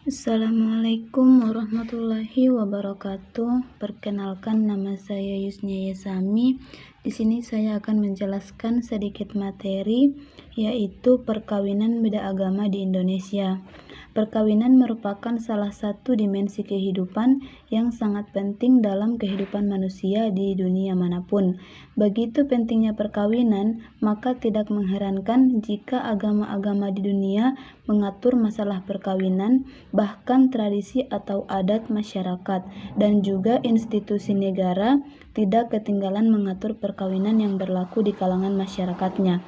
Assalamualaikum warahmatullahi wabarakatuh. Perkenalkan, nama saya Yusnia Yasami. Di sini saya akan menjelaskan sedikit materi, yaitu perkawinan beda agama di Indonesia. Perkawinan merupakan salah satu dimensi kehidupan yang sangat penting dalam kehidupan manusia di dunia manapun. Begitu pentingnya perkawinan, maka tidak mengherankan jika agama-agama di dunia mengatur masalah perkawinan, bahkan tradisi atau adat masyarakat, dan juga institusi negara tidak ketinggalan mengatur perkawinan yang berlaku di kalangan masyarakatnya.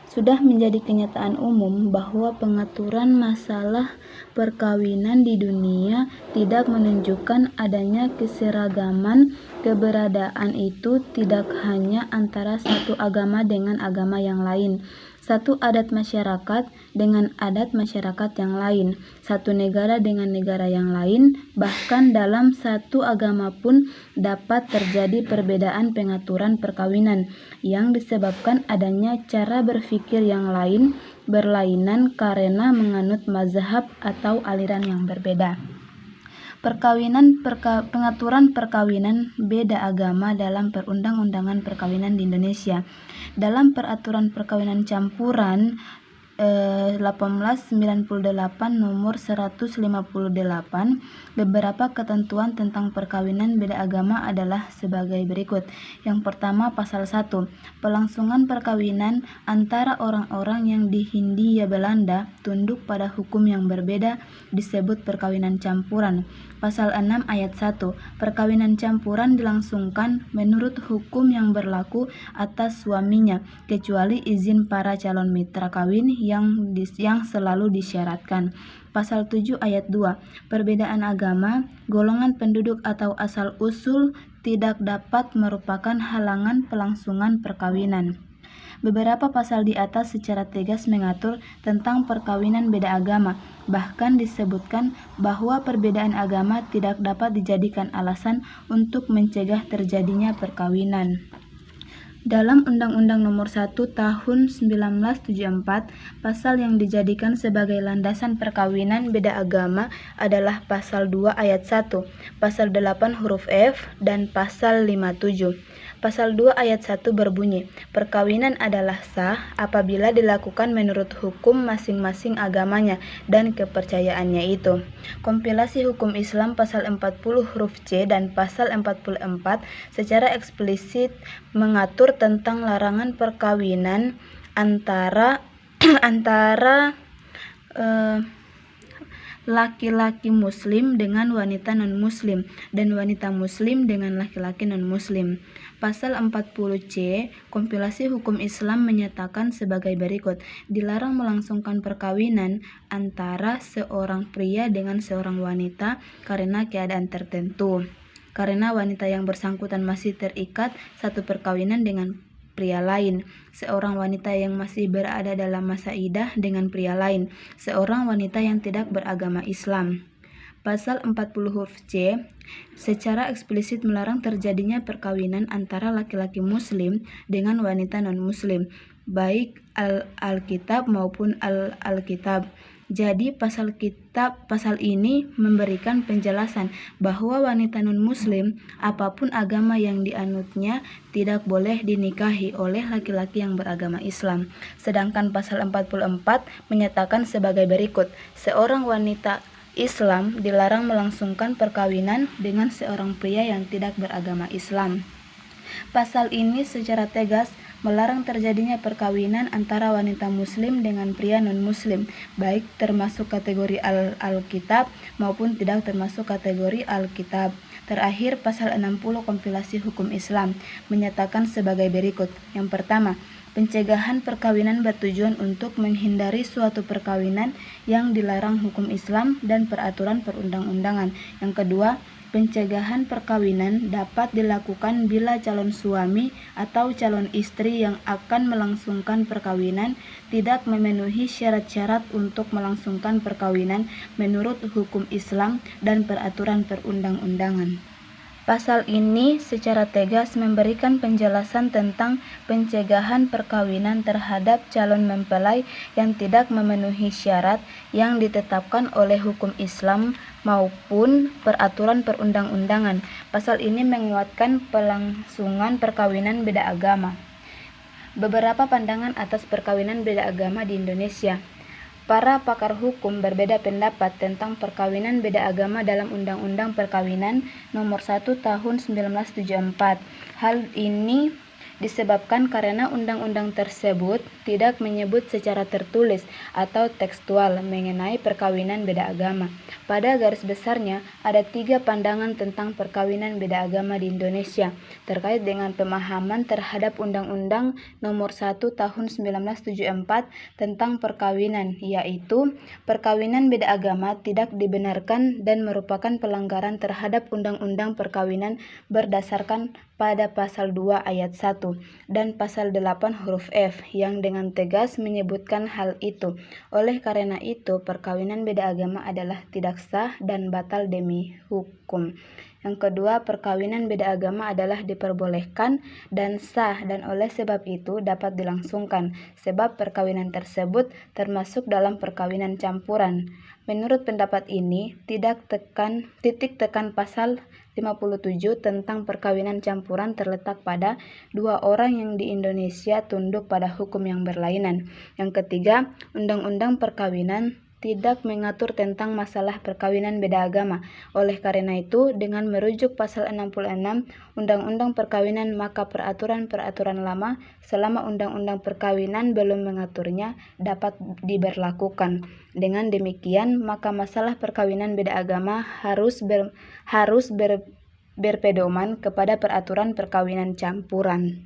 Sudah menjadi kenyataan umum bahwa pengaturan masalah perkawinan di dunia tidak menunjukkan adanya keseragaman. Keberadaan itu tidak hanya antara satu agama dengan agama yang lain, satu adat masyarakat dengan adat masyarakat yang lain, satu negara dengan negara yang lain, bahkan dalam satu agama pun dapat terjadi perbedaan pengaturan perkawinan yang disebabkan adanya cara berpikir yang lain, berlainan karena menganut mazhab atau aliran yang berbeda. Pengaturan perkawinan beda agama dalam Perundang-undangan Perkawinan di Indonesia. Dalam Peraturan Perkawinan Campuran 1898 nomor 158, beberapa ketentuan tentang perkawinan beda agama adalah sebagai berikut. Yang pertama, pasal 1, pelangsungan perkawinan antara orang-orang yang di Hindia Belanda tunduk pada hukum yang berbeda disebut perkawinan campuran. Pasal 6 ayat 1, perkawinan campuran dilangsungkan menurut hukum yang berlaku atas suaminya, kecuali izin para calon mitra kawin yang selalu disyaratkan. Pasal 7 ayat 2, perbedaan agama, golongan penduduk atau asal-usul tidak dapat merupakan halangan pelangsungan perkawinan. Beberapa pasal di atas secara tegas mengatur tentang perkawinan beda agama. Bahkan disebutkan bahwa perbedaan agama tidak dapat dijadikan alasan untuk mencegah terjadinya perkawinan. Dalam Undang-Undang Nomor 1 Tahun 1974, pasal yang dijadikan sebagai landasan perkawinan beda agama adalah Pasal 2 Ayat 1, Pasal 8 huruf F, dan Pasal 57. Pasal 2 ayat 1 berbunyi, perkawinan adalah sah apabila dilakukan menurut hukum masing-masing agamanya dan kepercayaannya itu. Kompilasi hukum Islam pasal 40 huruf C dan pasal 44 secara eksplisit mengatur tentang larangan perkawinan antara laki-laki muslim dengan wanita non-muslim dan wanita muslim dengan laki-laki non-muslim. Pasal 40C, kompilasi hukum Islam menyatakan sebagai berikut, dilarang melangsungkan perkawinan antara seorang pria dengan seorang wanita karena keadaan tertentu. Karena wanita yang bersangkutan masih terikat satu perkawinan dengan pria lain, seorang wanita yang masih berada dalam masa idah dengan pria lain, seorang wanita yang tidak beragama Islam. Pasal 40 huruf C secara eksplisit melarang terjadinya perkawinan antara laki-laki muslim dengan wanita non-muslim, baik Alkitab maupun Alkitab. Jadi pasal ini memberikan penjelasan bahwa wanita non-muslim, apapun agama yang dianutnya, tidak boleh dinikahi oleh laki-laki yang beragama Islam. Sedangkan pasal 44 menyatakan sebagai berikut, seorang wanita Islam dilarang melangsungkan perkawinan dengan seorang pria yang tidak beragama Islam. Pasal ini secara tegas melarang terjadinya perkawinan antara wanita muslim dengan pria non-muslim, baik termasuk kategori Alkitab maupun tidak termasuk kategori Alkitab. Terakhir, pasal 60 kompilasi hukum Islam menyatakan sebagai berikut. Yang pertama, pencegahan perkawinan bertujuan untuk menghindari suatu perkawinan yang dilarang hukum Islam dan peraturan perundang-undangan. Yang kedua, pencegahan perkawinan dapat dilakukan bila calon suami atau calon istri yang akan melangsungkan perkawinan tidak memenuhi syarat-syarat untuk melangsungkan perkawinan menurut hukum Islam dan peraturan perundang-undangan. Pasal ini secara tegas memberikan penjelasan tentang pencegahan perkawinan terhadap calon mempelai yang tidak memenuhi syarat yang ditetapkan oleh hukum Islam maupun peraturan perundang-undangan. Pasal ini menguatkan pelangsungan perkawinan beda agama. Beberapa pandangan atas perkawinan beda agama di Indonesia. Para pakar hukum berbeda pendapat tentang perkawinan beda agama dalam Undang-Undang Perkawinan Nomor 1 Tahun 1974. Hal ini disebabkan karena undang-undang tersebut tidak menyebut secara tertulis atau tekstual mengenai perkawinan beda agama. Pada garis besarnya, ada 3 pandangan tentang perkawinan beda agama di Indonesia terkait dengan pemahaman terhadap Undang-Undang Nomor 1 Tahun 1974 tentang perkawinan, yaitu perkawinan beda agama tidak dibenarkan dan merupakan pelanggaran terhadap Undang-Undang Perkawinan berdasarkan pada pasal 2 ayat 1 dan pasal 8 huruf F yang dengan tegas menyebutkan hal itu. Oleh karena itu, perkawinan beda agama adalah tidak sah dan batal demi hukum. Yang kedua, perkawinan beda agama adalah diperbolehkan dan sah dan oleh sebab itu dapat dilangsungkan, sebab perkawinan tersebut termasuk dalam perkawinan campuran. Menurut pendapat ini, titik tekan pasal 57 tentang perkawinan campuran terletak pada 2 orang yang di Indonesia tunduk pada hukum yang berlainan. Yang ketiga, Undang-Undang Perkawinan tidak mengatur tentang masalah perkawinan beda agama. Oleh karena itu, dengan merujuk pasal 66 Undang-Undang Perkawinan, maka peraturan-peraturan lama selama Undang-Undang Perkawinan belum mengaturnya dapat diberlakukan. Dengan demikian, maka masalah perkawinan beda agama harus berpedoman kepada peraturan perkawinan campuran.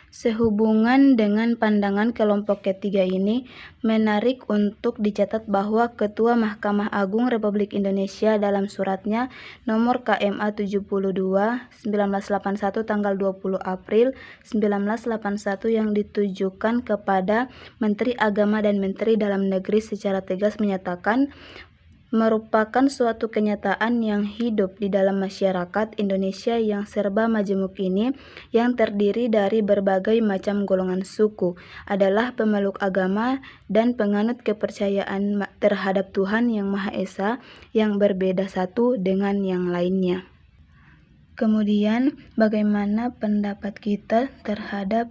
Sehubungan dengan pandangan kelompok ketiga ini, menarik untuk dicatat bahwa Ketua Mahkamah Agung Republik Indonesia dalam suratnya nomor KMA 72/1981 tanggal 20 April 1981 yang ditujukan kepada Menteri Agama dan Menteri Dalam Negeri secara tegas menyatakan merupakan suatu kenyataan yang hidup di dalam masyarakat Indonesia yang serba majemuk ini, yang terdiri dari berbagai macam golongan suku, adalah pemeluk agama dan penganut kepercayaan terhadap Tuhan Yang Maha Esa yang berbeda satu dengan yang lainnya. Kemudian, bagaimana pendapat kita terhadap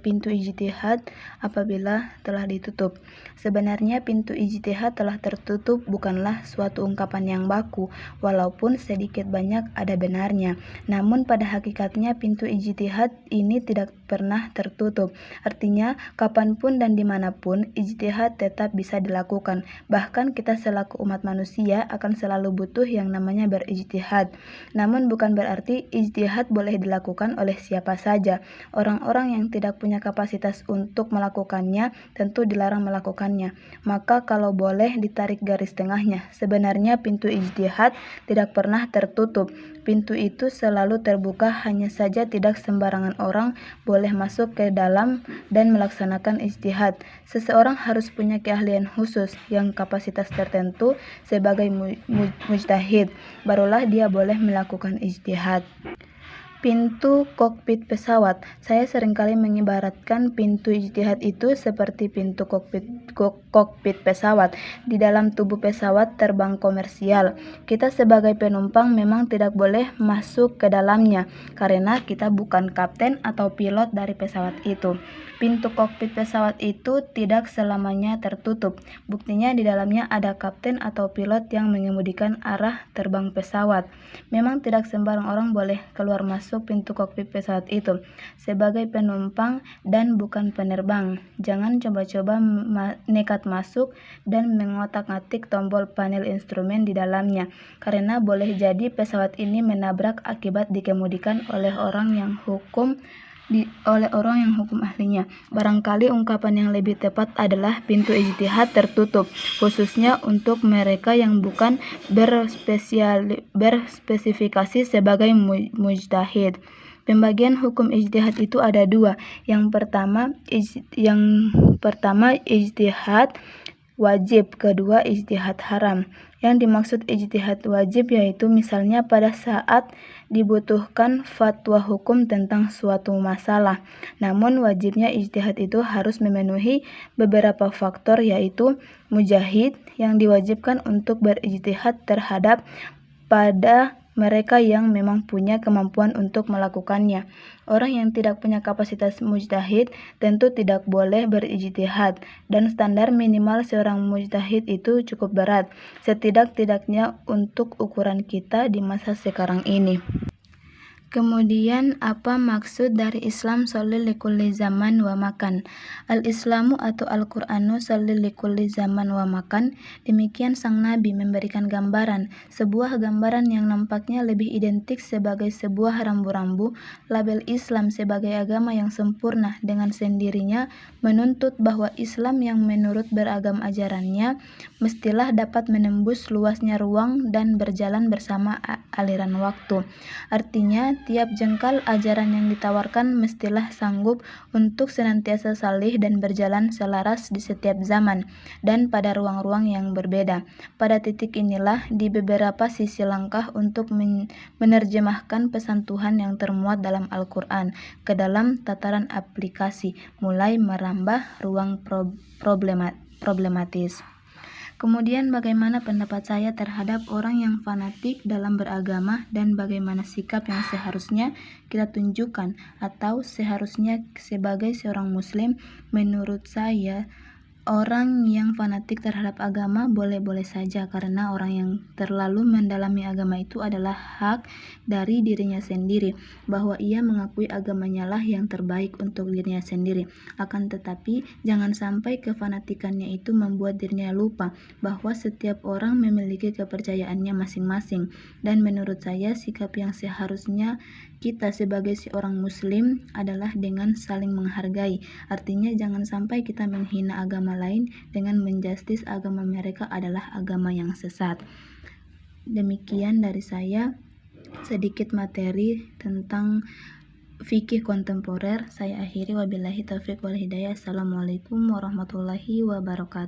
pintu ijtihad apabila telah ditutup? Sebenarnya pintu ijtihad telah tertutup bukanlah suatu ungkapan yang baku, walaupun sedikit banyak ada benarnya. Namun pada hakikatnya pintu ijtihad ini tidak pernah tertutup. Artinya, kapanpun dan dimanapun ijtihad tetap bisa dilakukan. Bahkan kita selaku umat manusia akan selalu butuh yang namanya berijtihad. Namun bukan berarti ijtihad boleh dilakukan oleh siapa saja. Orang-orang yang tidak punya kapasitas untuk melakukannya tentu dilarang melakukannya. Maka kalau boleh ditarik garis tengahnya, sebenarnya pintu ijtihad tidak pernah tertutup. Pintu itu selalu terbuka, hanya saja tidak sembarangan orang boleh masuk ke dalam dan melaksanakan ijtihad. Seseorang harus punya keahlian khusus yang kapasitas tertentu sebagai mujtahid, barulah dia boleh melakukan ijtihad. Pintu kokpit pesawat. Saya seringkali mengibaratkan pintu ijtihad itu seperti pintu kokpit pesawat. Di dalam tubuh pesawat terbang komersial, kita sebagai penumpang memang tidak boleh masuk ke dalamnya karena kita bukan kapten atau pilot dari pesawat itu. Pintu kokpit pesawat itu tidak selamanya tertutup. Buktinya di dalamnya ada kapten atau pilot yang mengemudikan arah terbang pesawat. Memang tidak sembarang orang boleh keluar masuk pintu kokpit pesawat itu sebagai penumpang dan bukan penerbang. Jangan coba-coba nekat masuk dan mengotak-atik tombol panel instrumen di dalamnya, karena boleh jadi pesawat ini menabrak akibat dikemudikan oleh orang yang hukum ahlinya. Barangkali ungkapan yang lebih tepat adalah pintu ijtihad tertutup, khususnya untuk mereka yang bukan berspesifikasi sebagai mujtahid. Pembagian hukum ijtihad itu ada 2. Yang pertama ijtihad wajib, kedua ijtihad haram. Yang dimaksud ijtihad wajib yaitu misalnya pada saat dibutuhkan fatwa hukum tentang suatu masalah. Namun wajibnya ijtihad itu harus memenuhi beberapa faktor, yaitu mujahid yang diwajibkan untuk berijtihad terhadap pada mereka yang memang punya kemampuan untuk melakukannya. Orang yang tidak punya kapasitas mujtahid tentu tidak boleh berijtihad, dan standar minimal seorang mujtahid itu cukup berat, setidak-tidaknya untuk ukuran kita di masa sekarang ini. Kemudian, apa maksud dari Islam sholli likulli zaman wa makan? Al-Islamu atau Al-Qur'anu sholli likulli zaman wa makan. Demikian sang Nabi memberikan gambaran, sebuah gambaran yang nampaknya lebih identik sebagai sebuah rambu-rambu. Label Islam sebagai agama yang sempurna dengan sendirinya menuntut bahwa Islam yang menurut beragam ajarannya mestilah dapat menembus luasnya ruang dan berjalan bersama aliran waktu. Artinya, tiap jengkal ajaran yang ditawarkan mestilah sanggup untuk senantiasa salih dan berjalan selaras di setiap zaman dan pada ruang-ruang yang berbeda. Pada titik inilah di beberapa sisi langkah untuk menerjemahkan pesan Tuhan yang termuat dalam Al-Quran ke dalam tataran aplikasi, mulai merambah ruang problematis. Kemudian bagaimana pendapat saya terhadap orang yang fanatik dalam beragama dan bagaimana sikap yang seharusnya kita tunjukkan atau seharusnya sebagai seorang muslim? Menurut saya, orang yang fanatik terhadap agama boleh-boleh saja, karena orang yang terlalu mendalami agama itu adalah hak dari dirinya sendiri, bahwa ia mengakui agamanya lah yang terbaik untuk dirinya sendiri. Akan tetapi, jangan sampai kefanatikannya itu membuat dirinya lupa bahwa setiap orang memiliki kepercayaannya masing-masing. Dan menurut saya, sikap yang seharusnya kita sebagai seorang muslim adalah dengan saling menghargai. Artinya jangan sampai kita menghina agama lain dengan menjustis agama mereka adalah agama yang sesat. Demikian dari saya, sedikit materi tentang fikih kontemporer. Saya akhiri, wabillahi taufiq wal hidayah. Assalamualaikum warahmatullahi wabarakatuh.